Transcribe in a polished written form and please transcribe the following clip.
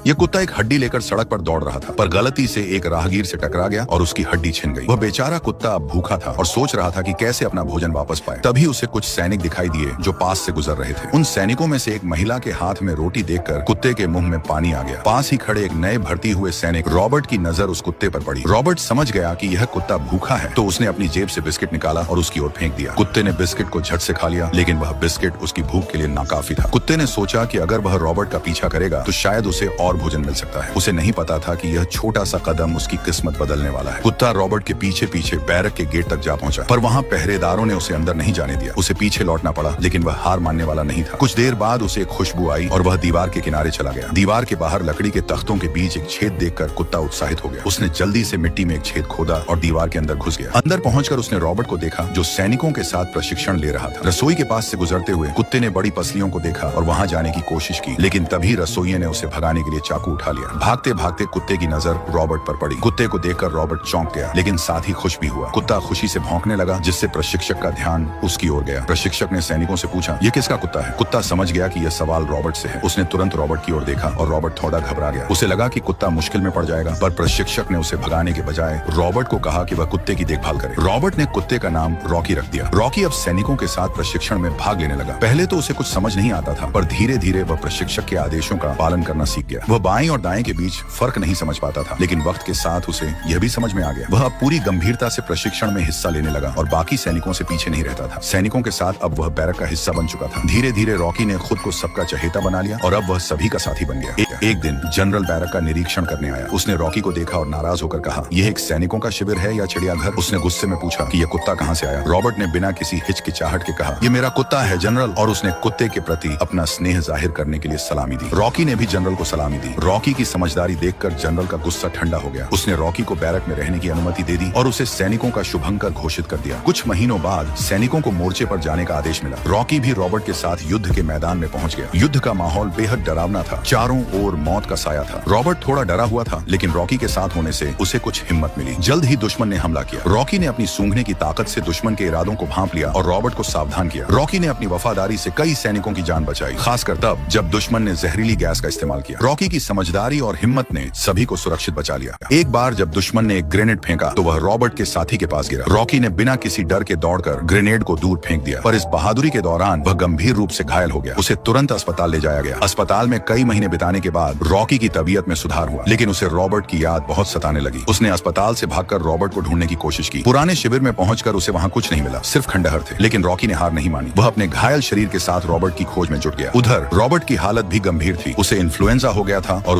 ये कुत्ता एक हड्डी लेकर सड़क पर दौड़ रहा था, पर गलती से एक राहगीर से टकरा गया और उसकी हड्डी छिन गई। वह बेचारा कुत्ता अब भूखा था और सोच रहा था कि कैसे अपना भोजन वापस पाए। तभी उसे कुछ सैनिक दिखाई दिए जो पास से गुजर रहे थे। उन सैनिकों में से एक महिला के हाथ में रोटी देखकर कुत्ते के मुंह में पानी आ गया। पास ही खड़े एक नए भर्ती हुए सैनिक रॉबर्ट की नजर उस कुत्ते पर पड़ी। रॉबर्ट समझ गया कि यह कुत्ता भूखा है, तो उसने अपनी जेब से बिस्किट निकाला और उसकी ओर फेंक दिया। कुत्ते ने बिस्किट को झट से खा लिया, लेकिन वह बिस्किट उसकी भूख के लिए नाकाफी था। कुत्ते ने सोचा कि अगर वह रॉबर्ट का पीछा करेगा तो शायद उसे और भोजन मिल सकता है। उसे नहीं पता था कि यह छोटा सा कदम उसकी किस्मत बदलने वाला है। कुत्ता रॉबर्ट के पीछे पीछे बैरक के गेट तक जा पहुंचा, पर वहां पहरेदारों ने उसे अंदर नहीं जाने दिया। उसे पीछे लौटना पड़ा, लेकिन वह हार मानने वाला नहीं था। कुछ देर बाद उसे एक खुशबू आई और वह दीवार के किनारे चला गया। दीवार के बाहर लकड़ी के तख्तों के बीच एक छेद देखकर कुत्ता उत्साहित हो गया। उसने जल्दी से मिट्टी में एक छेद खोदा और दीवार के अंदर घुस गया। अंदर पहुंचकर उसने रॉबर्ट को देखा जो सैनिकों के साथ प्रशिक्षण ले रहा था। रसोई के पास से गुजरते हुए कुत्ते ने बड़ी पसलियों को देखा और वहां जाने की कोशिश की, लेकिन तभी रसोइये ने उसे भगाने के लिए चाकू उठा लिया। भागते भागते कुत्ते की नजर रॉबर्ट पर पड़ी। कुत्ते को देखकर रॉबर्ट चौंक गया, लेकिन साथ ही खुश भी हुआ। कुत्ता खुशी से भौंकने लगा, जिससे प्रशिक्षक का ध्यान उसकी ओर गया। प्रशिक्षक ने सैनिकों से पूछा, ये किसका कुत्ता है? कुत्ता समझ गया कि यह सवाल रॉबर्ट से है। उसने तुरंत रॉबर्ट की ओर देखा और रॉबर्ट थोड़ा घबरा गया। उसे लगा कि कुत्ता मुश्किल में पड़ जाएगा, पर प्रशिक्षक ने उसे भगाने के बजाय रॉबर्ट को कहा कि वह कुत्ते की देखभाल करे। रॉबर्ट ने कुत्ते का नाम रॉकी रख दिया। रॉकी अब सैनिकों के साथ प्रशिक्षण में भाग लेने लगा। पहले तो उसे कुछ समझ नहीं आता था, पर धीरे धीरे वह प्रशिक्षक के आदेशों का पालन करना सीख गया। वह बाएं और दाएं के बीच फर्क नहीं समझ पाता था, लेकिन वक्त के साथ उसे यह भी समझ में आ गया। वह अब पूरी गंभीरता से प्रशिक्षण में हिस्सा लेने लगा और बाकी सैनिकों से पीछे नहीं रहता था। सैनिकों के साथ अब वह बैरक का हिस्सा बन चुका था। धीरे धीरे रॉकी ने खुद को सबका चहेता बना लिया और अब वह सभी का साथी बन गया। एक दिन जनरल बैरक का निरीक्षण करने आया। उसने रॉकी को देखा और नाराज होकर कहा, यह एक सैनिकों का शिविर है या चिड़ियाघर? उसने गुस्से में पूछा कि यह कुत्ता कहां से आया? रॉबर्ट ने बिना किसी हिचकिचाहट के कहा, यह मेरा कुत्ता है जनरल, और उसने कुत्ते के प्रति अपना स्नेह जाहिर करने के लिए सलामी दी। रॉकी ने भी जनरल को सलामी दी। रॉकी की समझदारी देखकर जनरल का गुस्सा ठंडा हो गया। उसने रॉकी को बैरक में रहने की अनुमति दे दी और उसे सैनिकों का शुभंकर घोषित कर दिया। कुछ महीनों बाद सैनिकों को मोर्चे पर जाने का आदेश मिला। रॉकी भी रॉबर्ट के साथ युद्ध के मैदान में पहुंच गया। युद्ध का माहौल बेहद डरावना था। चारों ओर मौत का साया था। रॉबर्ट थोड़ा डरा हुआ था, लेकिन रॉकी के साथ होने से उसे कुछ हिम्मत मिली। जल्द ही दुश्मन ने हमला किया। रॉकी ने अपनी सूंघने की ताकत से दुश्मन के इरादों को भांप लिया और रॉबर्ट को सावधान किया। रॉकी ने अपनी वफादारी से कई सैनिकों की जान बचाई, खासकर तब जब दुश्मन ने जहरीली गैस का इस्तेमाल किया। रॉकी की समझदारी और हिम्मत ने सभी को सुरक्षित बचा लिया। एक बार जब दुश्मन ने एक ग्रेनेड फेंका तो वह रॉबर्ट के साथी के पास गिरा। रॉकी ने बिना किसी डर के दौड़कर ग्रेनेड को दूर फेंक दिया, पर इस बहादुरी के दौरान वह गंभीर रूप से घायल हो गया। उसे तुरंत अस्पताल ले जाया गया। अस्पताल में कई महीने बिताने के बाद रॉकी की तबीयत में सुधार हुआ, लेकिन उसे रॉबर्ट की याद बहुत सताने लगी। उसने अस्पताल से भागकर रॉबर्ट को ढूंढने की कोशिश की। पुराने शिविर में पहुंचकर उसे वहां कुछ नहीं मिला, सिर्फ खंडहर थे। लेकिन रॉकी ने हार नहीं मानी। वह अपने घायल शरीर के साथ रॉबर्ट की खोज में जुट गया। उधर रॉबर्ट की हालत भी गंभीर थी। उसे इन्फ्लुएंजा हो गया था और